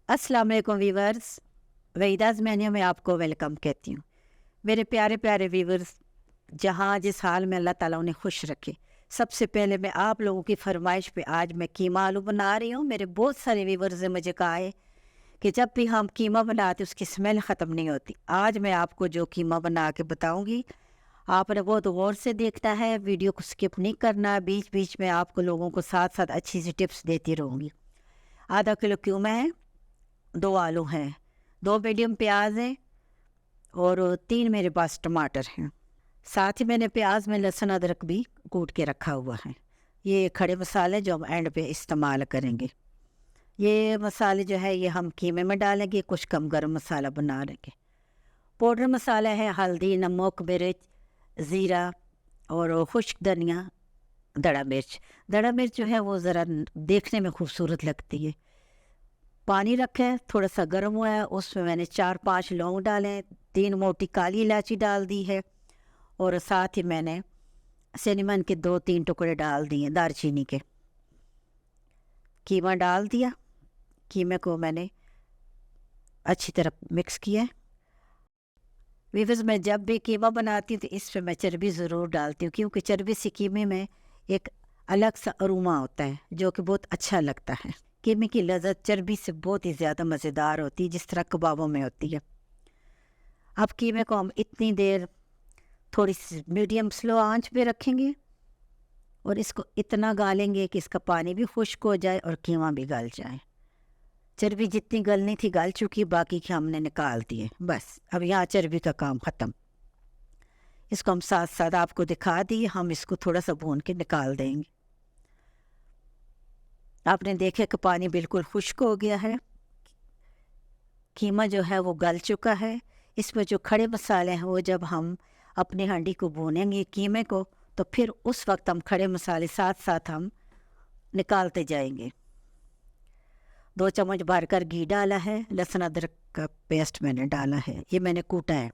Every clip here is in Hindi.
अस्सलाम वालेकुम वीवर्स। वहीदाज़ मेन्यू में आपको वेलकम कहती हूँ। मेरे प्यारे प्यारे वीवर्स, जहाँ जिस हाल में अल्लाह ताला उन्हें खुश रखे। सबसे पहले मैं आप लोगों की फरमाइश पे आज मैं कीमा आलू बना रही हूँ। मेरे बहुत सारे वीवर्स ने मुझे कहा है कि जब भी हम कीमा बनाते उसकी स्मेल ख़त्म नहीं होती। आज मैं आपको जो कीमा बना के बताऊँगी, आपने बहुत गौर से देखना है, वीडियो को स्किप नहीं करना। बीच बीच में आपको लोगों को साथ साथ अच्छी सी टिप्स देती रहूँगी। आधा किलो कीमा है, 2 आलू हैं, 2 मीडियम प्याज हैं और 3 मेरे पास टमाटर हैं। साथ ही मैंने प्याज में लहसुन अदरक भी कूट के रखा हुआ है। ये खड़े मसाले जो हम एंड पे इस्तेमाल करेंगे। ये मसाले जो है ये हम कीमे में डालेंगे, कुछ कम गरम मसाला बना लेंगे। पाउडर मसाला है हल्दी, नमक, मिर्च, ज़ीरा और खुश्क धनिया, दड़ा मिर्च। दड़ा मिर्च जो है वो ज़रा देखने में खूबसूरत लगती है। पानी रखा है, थोड़ा सा गर्म हुआ है, उसमें मैंने 4-5 लौंग डाले हैं, 3 मोटी काली इलायची डाल दी है और साथ ही मैंने सिनेमन के 2-3 टुकड़े डाल दिए दालचीनी के। कीमा डाल दिया, कीमे को मैंने अच्छी तरह मिक्स किया है। वीवर्स, मैं जब भी कीमा बनाती हूँ तो इस पर मैं चर्बी ज़रूर डालती हूँ, क्योंकि चर्बी से कीमे में एक अलग सा अरोमा होता है जो कि बहुत अच्छा लगता है। कीमे की लज़्ज़त चर्बी से बहुत ही ज़्यादा मज़ेदार होती है, जिस तरह कबाबों में होती है। अब कीमे को हम इतनी देर थोड़ी सी मीडियम स्लो आंच पे रखेंगे और इसको इतना गालेंगे कि इसका पानी भी खुश्क हो जाए और कीमा भी गल जाए। चर्बी जितनी गलनी थी गल चुकी, बाकी की हमने निकाल दिए। बस अब यहाँ चर्बी का काम ख़त्म। इसको हम साथ साथ आपको दिखा दिए, हम इसको थोड़ा सा भून के निकाल देंगे। आपने देखा कि पानी बिल्कुल खुश्क हो गया है, कीमा जो है वो गल चुका है। इसमें जो खड़े मसाले हैं वो जब हम अपनी हांडी को भूनेंगे कीमे को, तो फिर उस वक्त हम खड़े मसाले साथ साथ हम निकालते जाएंगे। 2 चम्मच भरकर घी डाला है, लहसुन अदरक का पेस्ट मैंने डाला है, ये मैंने कूटा है।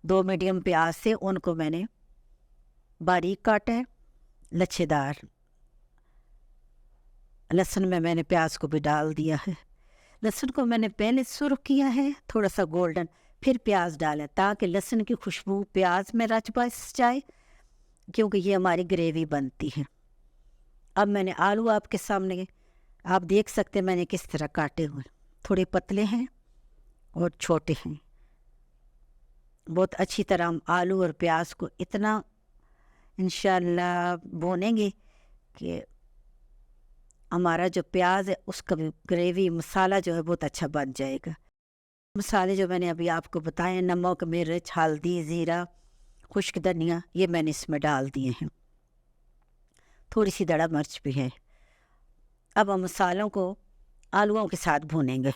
दो मीडियम प्याज से उनको मैंने बारीक काटा है, लच्छेदार। लहसुन में मैंने प्याज को भी डाल दिया है। लहसुन को मैंने पहले सुर्ख किया है, थोड़ा सा गोल्डन, फिर प्याज डाला ताकि लहसुन की खुशबू प्याज में रच बस जाए, क्योंकि ये हमारी ग्रेवी बनती है। अब मैंने आलू आपके सामने आप देख सकते हैं मैंने किस तरह काटे हुए, थोड़े पतले हैं और छोटे हैं। बहुत अच्छी तरह हम आलू और प्याज को इतना इंशाल्लाह भूनेंगे कि हमारा जो प्याज है उसका भी ग्रेवी मसाला जो है बहुत अच्छा बन जाएगा। मसाले जो मैंने अभी आपको बताए, नमक, मिर्च, हल्दी, ज़ीरा, खुश्क धनिया, ये मैंने इसमें डाल दिए हैं। थोड़ी सी दड़ा मिर्च भी है। अब हम मसालों को आलूओं के साथ भूनेंगे।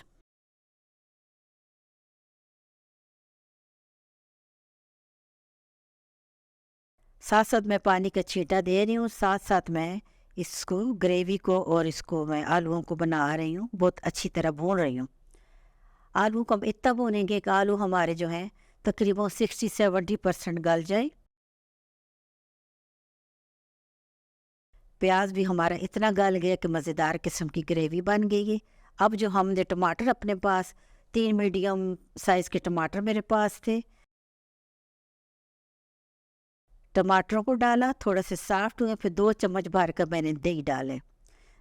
साथ साथ मैं पानी का छींटा दे रही हूँ, साथ साथ मैं इसको ग्रेवी को और इसको मैं आलूओं को बना रही हूँ, बहुत अच्छी तरह भून रही हूँ। आलू को हम इतना भूनेंगे कि आलू हमारे जो हैं तकरीबन 60-70% गल जाए। प्याज भी हमारा इतना गल गया कि मज़ेदार किस्म की ग्रेवी बन गई है। अब जो हमने टमाटर अपने पास 3 मीडियम साइज़ के टमाटर मेरे पास थे, टमाटरों को डाला, थोड़ा से सॉफ्ट हुए, फिर 2 चम्मच भर कर मैंने दही डाले।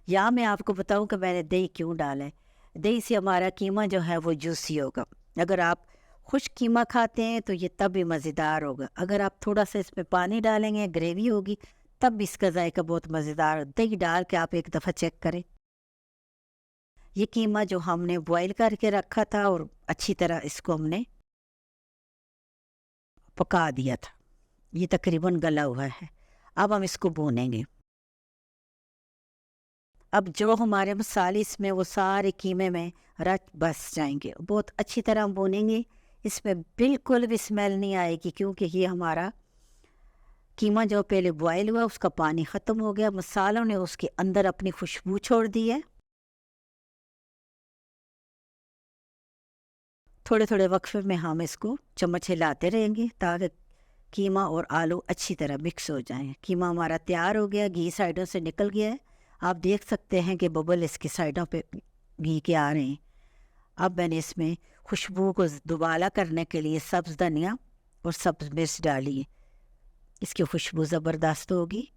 यहाँ मैं आपको बताऊँ कि मैंने दही क्यों डाला है। दही से हमारा कीमा जो है वो जूसी होगा। अगर आप खुश्क कीमा खाते हैं तो ये तब भी मज़ेदार होगा। अगर आप थोड़ा सा इसमें पानी डालेंगे, ग्रेवी होगी, तब भी इसका जायका बहुत मज़ेदार हो। दही डाल के आप एक दफ़ा चेक करें। ये कीमा जो हमने बॉईल करके रखा था और अच्छी तरह इसको हमने पका दिया था, ये तकरीबन गला हुआ है। अब हम इसको भूनेंगे। अब जो हमारे मसाले इसमें वो सारे कीमे में रच बस जाएंगे, बहुत अच्छी तरह हम भूनेंगे। इसमें बिल्कुल भी स्मेल नहीं आएगी, क्योंकि ये हमारा कीमा जो पहले बॉयल हुआ उसका पानी ख़त्म हो गया, मसालों ने उसके अंदर अपनी खुशबू छोड़ दी है। थोड़े थोड़े वक्फे में हम इसको चम्मच हिलाते रहेंगे ताकि कीमा और आलू अच्छी तरह मिक्स हो जाएं। कीमा हमारा तैयार हो गया, घी साइडों से निकल गया है। आप देख सकते हैं कि बबल इसकी साइडों पे घी के आ रहे हैं। अब मैंने इसमें खुशबू को दुबाला करने के लिए सब्ज़ धनिया और सब्ज़ मिर्च डाली है। इसकी खुशबू ज़बरदस्त होगी।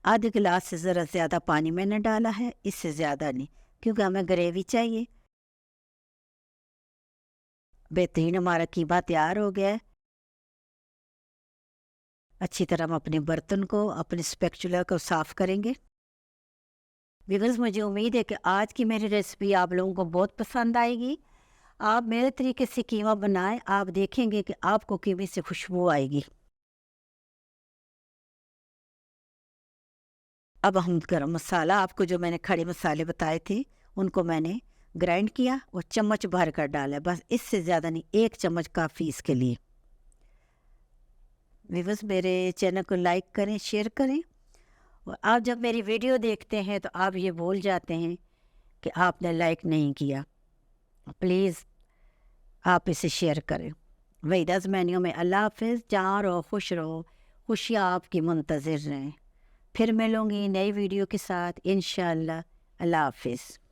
आधे गिलास से ज़रा ज़्यादा पानी मैंने डाला है, इससे ज़्यादा नहीं, क्योंकि हमें ग्रेवी चाहिए। बेहतरीन हमारा कीमा तैयार हो गया है। अच्छी तरह हम अपने बर्तन को, अपने स्पैचुला को साफ़ करेंगे। व्यूअर्स, मुझे उम्मीद है कि आज की मेरी रेसिपी आप लोगों को बहुत पसंद आएगी। आप मेरे तरीके से कीमा बनाएं, आप देखेंगे कि आपको कीमे से खुशबू आएगी। अब हम गरम मसाला, आपको जो मैंने खड़े मसाले बताए थे उनको मैंने ग्राइंड किया और चम्मच भर कर डाला, बस इससे ज़्यादा नहीं, 1 चम्मच काफ़ी इसके लिए। व्यूअर्स, मेरे चैनल को लाइक करें, शेयर करें। और आप जब मेरी वीडियो देखते हैं तो आप ये भूल जाते हैं कि आपने लाइक नहीं किया। प्लीज़ आप इसे शेयर करें। वहीदा's मेन्यू में अल्लाह हाफ़िज़। जहाँ रहो खुश रहो, खुशियाँ आपकी मुंतज़िर रहें। फिर मिलूँगी नई वीडियो के साथ इंशाअल्लाह। अल्लाह हाफ़िज़।